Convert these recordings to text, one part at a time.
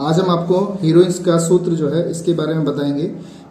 आज हम आपको हीरोइंस का सूत्र जो है इसके बारे में बताएंगे।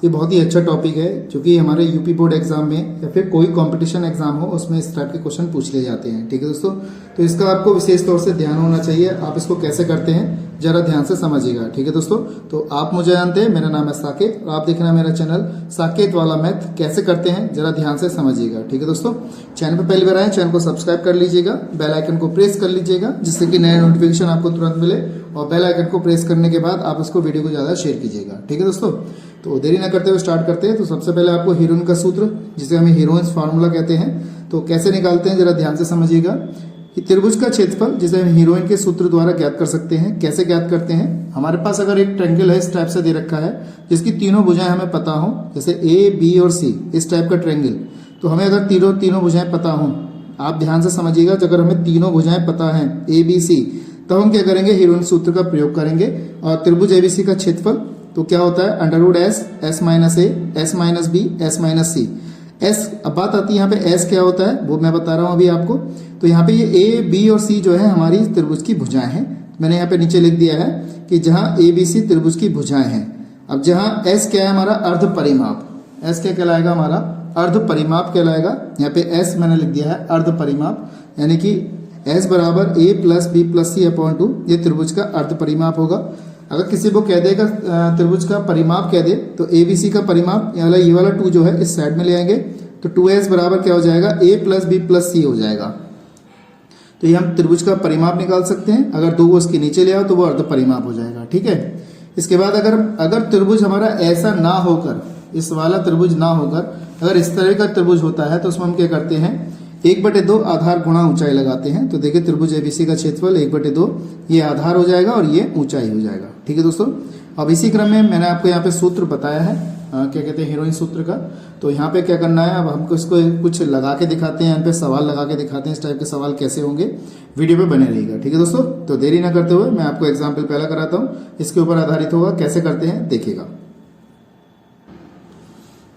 ये बहुत ही अच्छा टॉपिक है जो कि हमारे यूपी बोर्ड एग्जाम में या फिर कोई कंपटीशन एग्जाम हो उसमें इस टाइप के क्वेश्चन पूछ लिए जाते हैं। ठीक है दोस्तों, तो इसका आपको विशेष तौर से ध्यान होना चाहिए। आप इसको कैसे करते हैं जरा ध्यान से समझिएगा। ठीक है दोस्तों, तो आप मुझे जानते हैं, मेरा नाम है साकेत और आप देख रहे हैं मेरा चैनल साकेत वाला मैथ। कैसे करते हैं जरा ध्यान से समझिएगा। ठीक है दोस्तों, चैनल पर पहली बार आए चैनल को सब्सक्राइब कर लीजिएगा, बेल आइकन को प्रेस कर लीजिएगा जिससे कि नया नोटिफिकेशन आपको तुरंत मिले और बेल आइकन को प्रेस करने के बाद आप उसको वीडियो को ज़्यादा शेयर कीजिएगा। ठीक है दोस्तों, तो देरी ना करते हुए स्टार्ट करते हैं। तो सबसे पहले आपको हीरोइन का सूत्र जिसे हमें हीरोइंस फार्मूला कहते हैं तो कैसे निकालते हैं जरा ध्यान से समझिएगा। त्रिभुज का क्षेत्रफल जिसे हम हीरोइन के सूत्र द्वारा ज्ञात कर सकते हैं। कैसे ज्ञात करते हैं, हमारे पास अगर एक ट्रायंगल है इस टाइप से दे रखा है जिसकी तीनों भुजाएं हमें पता हो, जैसे ए बी और सी, इस टाइप का ट्रायंगल। तो हमें अगर तीनों भुजाएं पता हो, आप ध्यान से समझिएगा, अगर हमें तीनों भुजाएं पता हैं ए बी सी, तो हम क्या करेंगे, हीरोइन सूत्र का प्रयोग करेंगे। और त्रिभुज एबीसी का क्षेत्रफल तो क्या होता है, under s, s minus a, s minus b, s minus c. S, अब बात आती है यहाँ पे एस क्या होता है वो मैं बता रहा हूँ अभी आपको। तो यहाँ पे ये ए बी और सी जो है हमारी त्रिभुज की भुजाएं हैं। मैंने यहाँ पे नीचे लिख दिया है कि जहाँ ए बी सी त्रिभुज की भुजाएं हैं। अब जहाँ एस क्या है हमारा अर्ध परिमाप, एस क्या कहलाएगा हमारा अर्ध परिमाप कहलाएगा। यहाँ पे एस मैंने लिख दिया है अर्ध परिमाप, यानी कि एस बराबर ए plus B plus C upon 2, ये त्रिभुज का अर्ध परिमाप होगा। अगर किसी को कह देगा त्रिभुज का परिमाप कह दे तो ए बी सी का परिमाप ये वाला 2 जो है इस साइड में ले आएंगे तो 2s बराबर क्या हो जाएगा, ए प्लस बी प्लस सी हो जाएगा। तो ये हम त्रिभुज का परिमाप निकाल सकते हैं। अगर 2 उसके नीचे ले आओ तो वो अर्ध परिमाप हो जाएगा। ठीक है, इसके बाद अगर त्रिभुज हमारा ऐसा ना होकर, इस वाला त्रिभुज ना होकर अगर इस तरह का त्रिभुज होता है तो उसमें हम क्या करते हैं, 1/2 आधार गुणा ऊंचाई लगाते हैं। तो देखिए त्रिभुज एबीसी का क्षेत्रफल 1/2 ये आधार हो जाएगा और ये ऊंचाई हो जाएगा। ठीक है दोस्तों, अब इसी क्रम में मैंने आपको यहाँ पे सूत्र बताया है, क्या कहते हैं हीरोइन सूत्र का। तो यहाँ पे क्या करना है, अब हमको इसको कुछ लगा के दिखाते हैं, यहाँ पे सवाल लगा के दिखाते हैं। इस टाइप के सवाल कैसे होंगे वीडियो पे बने रहिएगा। ठीक है दोस्तों, तो देरी ना करते हुए मैं आपको एग्जाम्पल पहला कराता हूँ, इसके ऊपर आधारित होगा, कैसे करते हैं देखिएगा।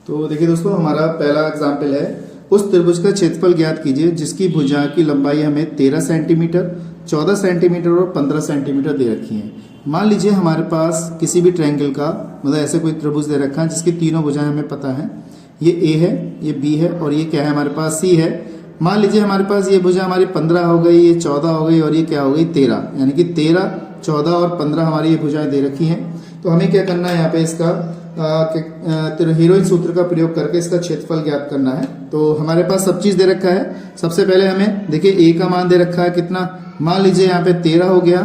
तो देखिए दोस्तों, हमारा पहला एग्जाम्पल है, उस त्रिभुज का क्षेत्रफल ज्ञात कीजिए जिसकी भुजा की लंबाई हमें 13 सेंटीमीटर, 14 सेंटीमीटर और 15 सेंटीमीटर दे रखी है। मान लीजिए हमारे पास किसी भी ट्रायंगल का मतलब ऐसे कोई त्रिभुज दे रखा है जिसकी तीनों भुजाएं हमें पता है, ये ए है, ये बी है और ये क्या है हमारे पास सी है। मान लीजिए हमारे पास ये भुजा हमारी 15 हो गई, ये 14 हो गई और ये क्या हो गई 13, यानी कि 13, 14 और 15 हमारी ये भुजाएं दे रखी हैं। तो हमें क्या करना है, यहाँ पे इसका हीरोइन सूत्र का प्रयोग करके इसका क्षेत्रफल ज्ञात करना है। तो हमारे पास सब चीज दे रखा है। सबसे पहले हमें देखिए ए का मान दे रखा है कितना, मान लीजिए यहाँ पे 13 हो गया।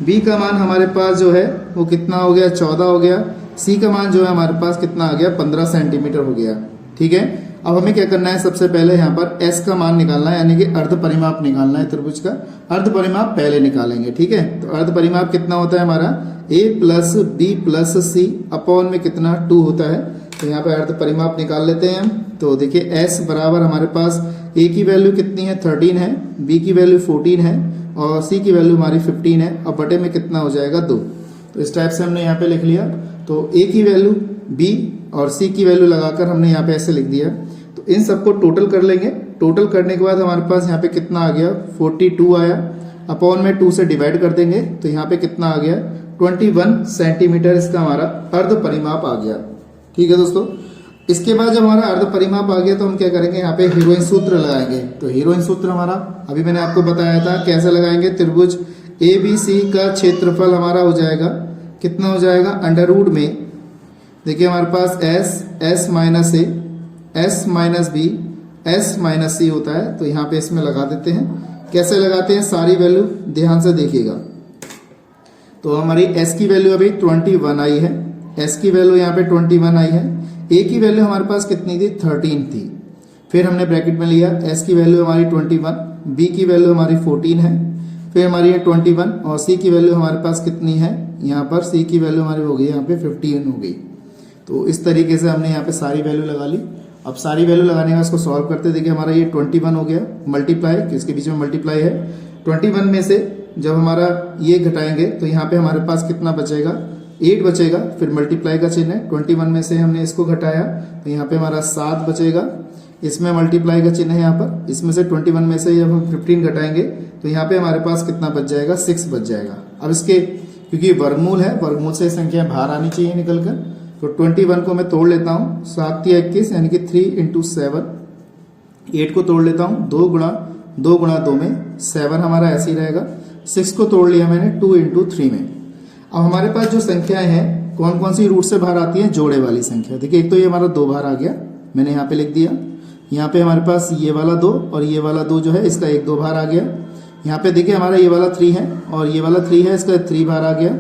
बी का मान हमारे पास जो है वो कितना हो गया, 14 हो गया। सी का मान जो है हमारे पास कितना आ गया, 15 सेंटीमीटर हो गया। ठीक है, अब हमें क्या करना है, सबसे पहले यहाँ पर एस का मान निकालना है, यानी कि अर्ध परिमाप निकालना है त्रिभुज का। अर्ध परिमाप पहले निकालेंगे। ठीक है, तो अर्ध परिमाप कितना होता है हमारा, a plus B plus C upon में कितना 2 होता है। तो यहाँ पे अर्ध परिमाप निकाल लेते हैं हम। तो देखिए s बराबर हमारे पास a की वैल्यू कितनी है 13 है, b की वैल्यू 14 है और c की वैल्यू हमारी 15 है और बटे में कितना हो जाएगा 2। तो इस टाइप से हमने यहाँ पे लिख लिया। तो a की वैल्यू, b और c की वैल्यू लगाकर हमने यहाँ पे ऐसे लिख दिया। तो इन सबको टोटल कर लेंगे। टोटल करने के बाद हमारे पास यहाँ पे कितना आ गया, 42 आया, अपॉन में 2 से डिवाइड कर देंगे तो यहाँ पे कितना आ गया, 21 सेंटीमीटर इसका हमारा अर्ध परिमाप आ गया। ठीक है दोस्तों, इसके बाद जब हमारा अर्ध परिमाप आ गया तो हम क्या करेंगे, यहाँ पे हीरोइन सूत्र लगाएंगे। तो हीरोइन सूत्र हमारा अभी मैंने आपको बताया था कैसे लगाएंगे। त्रिभुज ए बी सी का क्षेत्रफल हमारा हो जाएगा कितना हो जाएगा, अंडर रूट में देखिए हमारे पास s, s minus a, s minus b, s minus c होता है। तो यहाँ पे इसमें लगा देते हैं। कैसे लगाते हैं, सारी वैल्यू ध्यान से देखिएगा। तो हमारी s की वैल्यू अभी 21 आई है, s की वैल्यू यहाँ पे 21 आई है। a की वैल्यू हमारे पास कितनी थी, 13 थी। फिर हमने ब्रैकेट में लिया, s की वैल्यू हमारी 21, b की वैल्यू हमारी 14 है, फिर हमारी ये 21 और c की वैल्यू हमारे पास कितनी है, यहाँ पर c की वैल्यू हमारी हो गई यहाँ पे 15 हो गई। तो इस तरीके से हमने यहाँ पे सारी वैल्यू लगा ली। अब सारी वैल्यू लगाने के बाद इसको सॉल्व करते देखिए हमारा ये 21 हो गया, मल्टीप्लाई, इसके बीच में मल्टीप्लाई है। 21 में से जब हमारा ये घटाएंगे तो यहाँ पे हमारे पास कितना बचेगा, 8 बचेगा। फिर मल्टीप्लाई का चिन्ह है, 21 में से हमने इसको घटाया तो यहाँ पे हमारा 7 बचेगा। इसमें मल्टीप्लाई का चिन्ह है यहाँ पर, इसमें से 21 में से जब हम 15 घटाएंगे तो यहाँ पे हमारे पास कितना बच जाएगा, 6 बच जाएगा। अब इसके क्योंकि वर्गमूल है, वर्गमूल से संख्या बाहर आनी चाहिए निकल कर। तो 21 को मैं तोड़ लेता हूँ, 7 या 21 यानी कि 3 इंटू 7। 8 को तोड़ लेता हूँ, 2 गुणा 2 में 7 हमारा ऐसे ही रहेगा। 6 को तोड़ लिया मैंने 2 इंटू 3 में। अब हमारे पास जो संख्याएं हैं कौन कौन सी रूट से बाहर आती हैं, जोड़े वाली संख्या। देखिए एक तो ये हमारा 2 बाहर आ गया, मैंने यहाँ पे लिख दिया। यहाँ पे हमारे पास ये वाला 2 और ये वाला 2 जो है इसका 1 2 बाहर आ गया। यहाँ पे देखिए हमारा ये वाला 3 है और ये वाला 3 है, इसका 3 बाहर आ गया।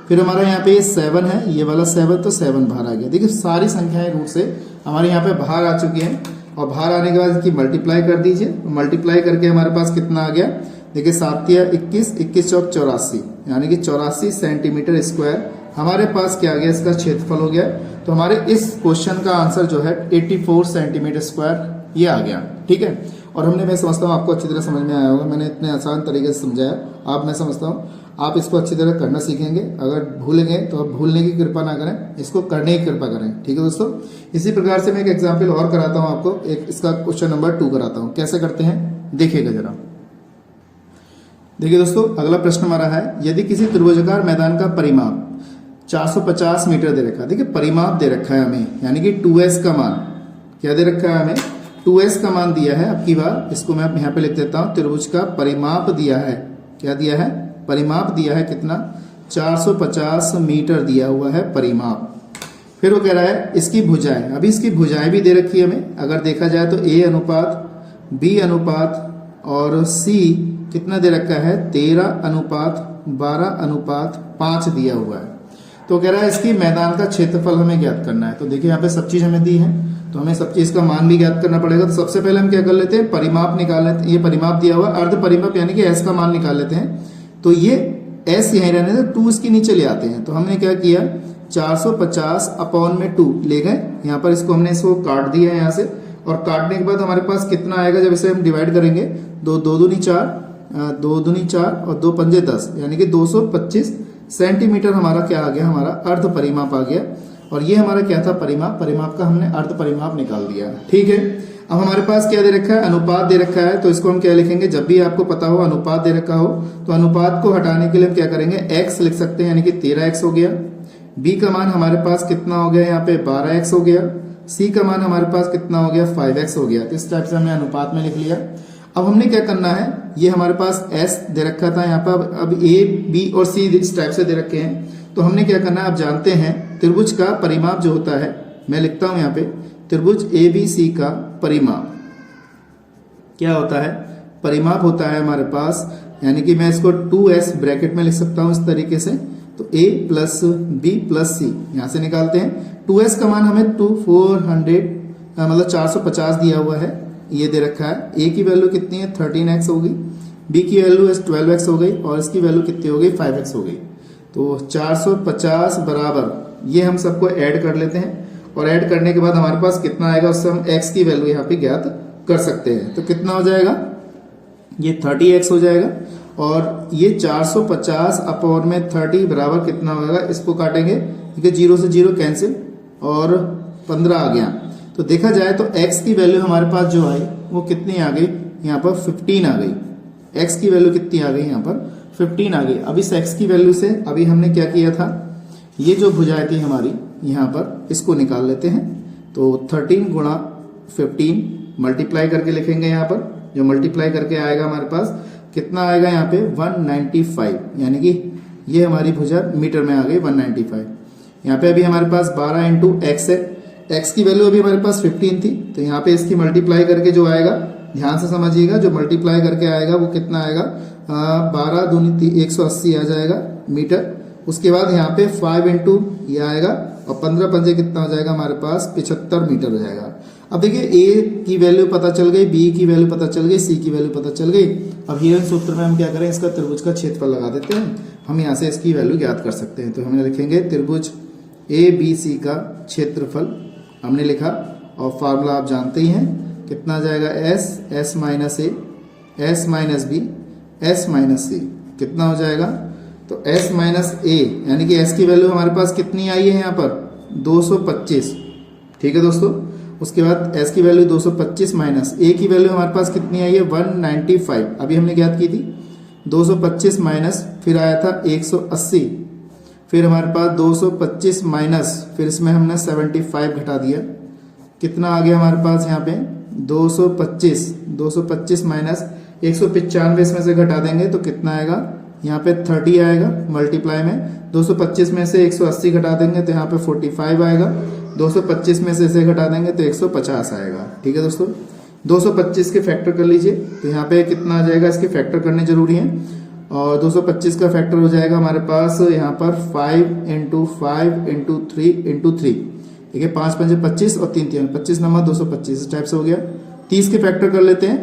फिर हमारा यहाँ पे 7 है, ये वाला 7 तो 7 बाहर आ गया। देखिए सारी संख्याएं रूट से हमारे यहाँ पे बाहर आ चुकी हैं और बाहर आने के बाद इसकी मल्टीप्लाई कर दीजिए। मल्टीप्लाई करके हमारे पास कितना आ गया, देखिए 7 या 21, 21 चौक 84 यानी कि 84 सेंटीमीटर स्क्वायर हमारे पास क्या आ गया, इसका क्षेत्रफल हो गया। तो हमारे इस क्वेश्चन का आंसर जो है 84 सेंटीमीटर स्क्वायर ये आ गया। ठीक है, और हमने, मैं समझता हूँ आपको अच्छी तरह समझ में आया होगा, मैंने इतने आसान तरीके से समझाया। आप, मैं समझता हूँ आप इसको अच्छी तरह करना सीखेंगे। अगर भूलेंगे तो आप भूलने की कृपा ना करें, इसको करने की कृपा करें। ठीक है दोस्तों, इसी प्रकार से मैं एक एग्जाम्पल और कराता हूँ आपको, एक इसका क्वेश्चन नंबर 2 कराता हूँ। कैसे करते हैं देखिएगा जरा। देखिए दोस्तों, अगला प्रश्न हमारा है, यदि किसी त्रिभुजाकार मैदान का परिमाप 450 मीटर दे रखा है। देखिए परिमाप दे रखा है हमें, यानी कि 2s का मान क्या दे रखा है हमें, 2s का मान दिया है। अब की बार इसको मैं यहाँ पे लिख देता हूँ, त्रिभुज का परिमाप दिया है। क्या दिया है, परिमाप दिया है। कितना, 450 मीटर दिया हुआ है परिमाप। फिर वो कह रहा है इसकी भुजाएं, अभी इसकी भुजाएं भी दे रखी है हमें। अगर देखा जाए तो a अनुपात b अनुपात और c कितना दे रखा है, 13 अनुपात 12 अनुपात 5 दिया हुआ है। तो कह रहा है इसकी मैदान का क्षेत्रफल हमें ज्ञात करना है। तो देखिए यहाँ पे सब चीज हमें दी है, तो हमें सब चीज का मान भी ज्ञात करना पड़ेगा। तो सबसे पहले हम क्या कर लेते हैं, परिमाप निकाल लेते हैं। ये परिमाप दिया हुआ, अर्ध परिमाप यानी कि s का मान निकाल लेते हैं। तो ये s यहीं रहने दे, 2 इसके नीचे ले आते हैं। तो हमने क्या किया, 450 अपॉन में 2 ले गए यहाँ पर, इसको हमने इसको काट दिया है यहाँ से। और काटने के बाद हमारे पास कितना आएगा, जब इसे हम डिवाइड करेंगे, 2 दूनी 4, 2 दूनी 4 और 2 पंजे 10 यानी कि 225 सेंटीमीटर हमारा क्या आ गया, हमारा अर्ध परिमाप आ गया। और ये हमारा क्या था, परिमाप। परिमाप का हमने अर्ध परिमाप निकाल दिया। ठीक है, अब हमारे पास क्या दे रखा है, अनुपात दे रखा है। तो इसको हम क्या लिखेंगे, जब भी आपको पता हो अनुपात दे रखा हो तो अनुपात को हटाने के लिए हम क्या करेंगे, x लिख सकते हैं, यानी कि 13x हो गया। b का मान हमारे पास कितना हो गया, यहाँ पे 12x हो गया। c का मान हमारे पास कितना हो गया, 5x हो गया। तो इस टाइप से हमने अनुपात में लिख लिया। अब हमने क्या करना है, ये हमारे पास s दे रखा था यहाँ पर, अब a b और c इस टाइप से दे रखे हैं। तो हमने क्या करना है, आप जानते हैं त्रिभुज का परिमाप जो होता है, मैं लिखता हूं यहाँ पे, त्रिभुज ABC का परिमाप क्या होता है, परिमाप होता है हमारे पास, यानी कि मैं इसको 2s ब्रैकेट में लिख सकता हूं इस तरीके से। तो a plus b plus c यहां से निकालते हैं। 2s का मान हमें 450 दिया हुआ है, ये दे रखा है। a की वैल्यू कितनी है, 13x हो गई। b की वैल्यू 12x हो गई और इसकी वैल्यू कितनी हो गई, 5x हो गई। तो 450 बराबर, ये हम सबको ऐड कर लेते हैं और ऐड करने के बाद हमारे पास कितना आएगा, उससे हम x की वैल्यू यहाँ पे ज्ञात कर सकते हैं। तो कितना हो जाएगा, ये 30x हो जाएगा। और ये 450 अपॉन में 30 बराबर कितना होगा, इसको काटेंगे, ठीक है, 0 से 0 कैंसिल और 15 आ गया। तो देखा जाए तो x की वैल्यू हमारे पास जो आई वो कितनी आ गई, यहाँ पर 15 आ गई। x की वैल्यू कितनी आ गई, यहाँ पर 15 आ गई। अब इस x की वैल्यू से अभी हमने क्या किया था, ये जो भुजाएं थी हमारी यहाँ पर, इसको निकाल लेते हैं। तो 13 गुणा 15 मल्टीप्लाई करके लिखेंगे यहाँ पर, जो मल्टीप्लाई करके आएगा हमारे पास कितना आएगा, यहाँ पे 195, यानी कि ये हमारी भुजा मीटर में आ गई 195। यहाँ पे अभी हमारे पास 12 इंटू एक्स है, x की वैल्यू अभी हमारे पास 15 थी। तो यहाँ पे इसकी मल्टीप्लाई करके जो आएगा, ध्यान से समझिएगा, जो मल्टीप्लाई करके आएगा वो कितना आएगा, 12 दूनी 180 आ जाएगा मीटर। उसके बाद यहाँ पे 5 इंटू ये आएगा और 15 पंजे कितना हो जाएगा हमारे पास, 75 मीटर हो जाएगा। अब देखिए a की वैल्यू पता चल गई, b की वैल्यू पता चल गई, c की वैल्यू पता चल गई। अब हीरन सूत्र में हम क्या करें, इसका त्रिभुज का क्षेत्रफल लगा देते हैं, हम यहाँ से इसकी वैल्यू ज्ञात कर सकते हैं। तो हम लिखेंगे त्रिभुज ABC का क्षेत्रफल हमने लिखा, और फार्मूला आप जानते ही हैं, कितना जाएगा, s minus a, s minus b, s minus c, कितना हो जाएगा, तो s माइनस a, यानी कि s की वैल्यू हमारे पास कितनी आई है यहाँ पर, 225। ठीक है दोस्तों, उसके बाद s की वैल्यू 225 माइनस a की वैल्यू हमारे पास कितनी आई है, 195, अभी हमने ज्ञात की थी। 225 माइनस फिर आया था 180, फिर हमारे पास 225 माइनस, फिर इसमें हमने 75 घटा दिया, कितना आ गया हमारे पास यहाँ पे 225 माइनस 195 इसमें से घटा देंगे तो कितना आएगा यहाँ पे 30 आएगा। मल्टीप्लाई में 225 में से 180 घटा देंगे तो यहाँ पे 45 आएगा। 225 में से इसे घटा देंगे तो 150 आएगा। ठीक है दोस्तों, 225 के फैक्टर कर लीजिए तो यहाँ पे कितना आ जाएगा, इसके फैक्टर करने जरूरी है। और 225 का फैक्टर हो जाएगा हमारे पास यहाँ पर 5 इंटू 5 इंटू 3 इंटू 3। ठीक है, 5 5 25 और 3 3 25 नंबर 225 इस टाइप से हो गया। 30 के फैक्टर कर लेते हैं,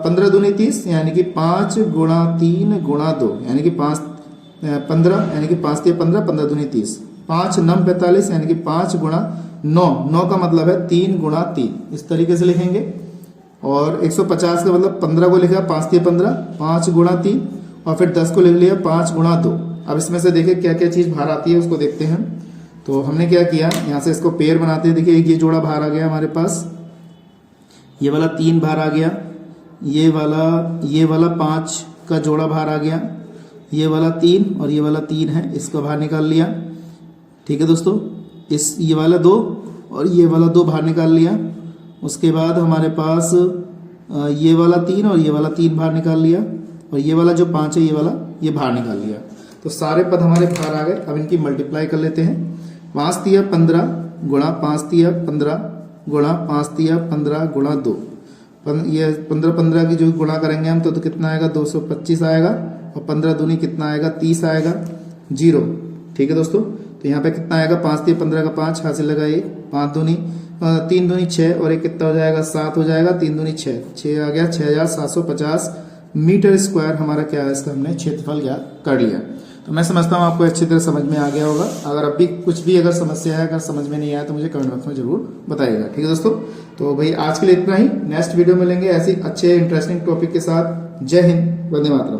15 दूनी 30 यानी कि 5 गुणा 3 गुणा 2 यानी कि 15 यानी कि 5 3 15, 15 दूनी 30, 5 9 45 यानी कि 5 गुणा 9, 9 का मतलब है 3 गुणा 3, इस तरीके से लिखेंगे। और 150 का मतलब 15 को लिखा 5 3 15, 5 गुणा 3 और फिर 10 को लिख लिया 5 गुणा 2। अब इसमें से देखिए क्या क्या चीज़ बाहर आती है उसको देखते हैं। तो हमने क्या किया, यहाँ से इसको पेयर बनाते हैं। देखिए एक ये जोड़ा बाहर आ गया हमारे पास, ये वाला 3 बाहर आ गया, ये वाला 5 का जोड़ा बाहर आ गया, ये वाला 3 और ये वाला 3 है, इसको बाहर निकाल लिया। ठीक है दोस्तों, ये वाला 2 और ये वाला 2 बाहर निकाल लिया। उसके बाद हमारे पास ये वाला 3 और ये वाला 3 बाहर निकाल लिया, और ये वाला जो 5 है ये बाहर निकाल लिया। तो सारे पद हमारे बाहर आ गए। अब इनकी मल्टीप्लाई कर लेते हैं। 5 तिया 15 गुणा 5 तिया 15 गुणा 5 तिया 15 गुणा 2, ये 15 की जो गुणा करेंगे हम तो कितना आएगा 225 आएगा, और 15 दूनी कितना आएगा 30 आएगा, 0। ठीक है दोस्तों, तो यहाँ पे कितना आएगा 5 तिया 15 का 5 हासिल लगाइए, 5 दूनी 3 दूनी 6 और एक कितना हो जाएगा 7 हो जाएगा, 3 दूनी 6 आ गया, 6750 मीटर स्क्वायर हमारा क्या है, इसका हमने क्षेत्रफल ज्ञात कर लिया। तो मैं समझता हूँ आपको अच्छी तरह समझ में आ गया होगा। अगर अब भी कुछ भी अगर समस्या है, अगर समझ में नहीं आया तो मुझे कमेंट बॉक्स में जरूर बताइएगा। ठीक है दोस्तों, तो भाई आज के लिए इतना ही। नेक्स्ट वीडियो में मिलेंगे ऐसी अच्छे इंटरेस्टिंग टॉपिक के साथ। जय हिंद, वंदे मातरम।